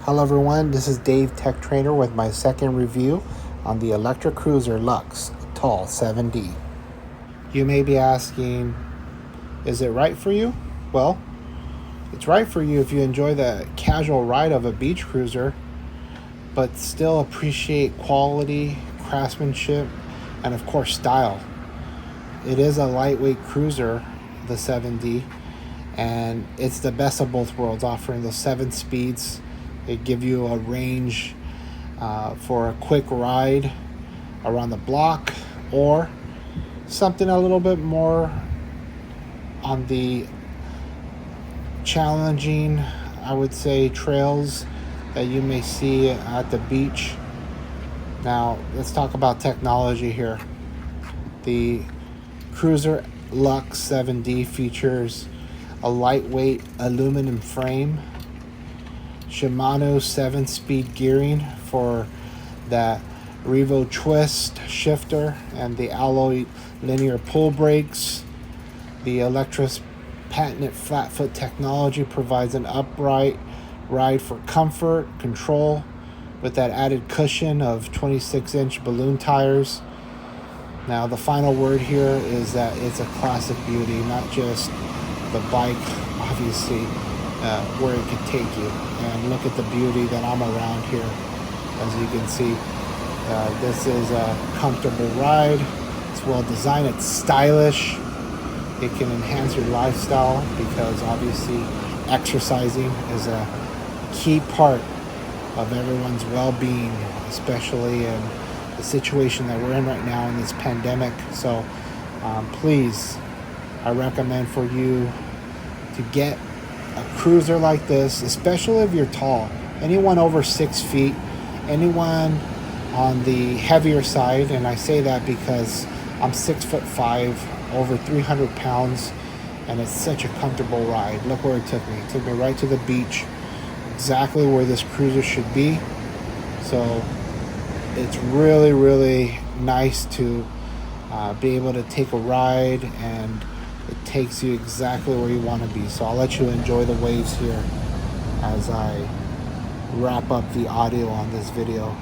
Hello everyone, this is Dave Tech Trainer with my second review on the Electra Cruiser Lux Tall 7D. You may be asking, is it right for you? Well, it's right for you if you enjoy the casual ride of a beach cruiser, but still appreciate quality, craftsmanship, and of course style. It is a lightweight cruiser, the 7D, and it's the best of both worlds, offering those 7 speeds. It give you a range for a quick ride around the block, or something a little bit more on the challenging, I would say, trails that you may see at the beach. Now, let's talk about technology here. The Cruiser Lux 7D features a lightweight aluminum frame, Shimano 7-speed gearing for that Revo twist shifter, and the alloy linear pull brakes. The Electra's patented flat foot technology provides an upright ride for comfort, control, with that added cushion of 26-inch balloon tires. Now, the final word here is that it's a classic beauty, not just the bike, obviously, where it could take you. And look at the beauty that I'm around here. As you can see, this is a comfortable ride. It's well designed, it's stylish. It can enhance your lifestyle because obviously exercising is a key part of everyone's well-being, especially in the situation that we're in right now in this pandemic. So please, I recommend for you to get a cruiser like this, especially if you're tall. Anyone over 6 feet, anyone on the heavier side, and I say that because I'm 6'5", over 300 pounds, and it's such a comfortable ride. Look where it took me. It took me right to the beach, exactly where this cruiser should be. So it's really, really nice to be able to take a ride, and it takes you exactly where you want to be. So I'll let you enjoy the waves here as I wrap up the audio on this video.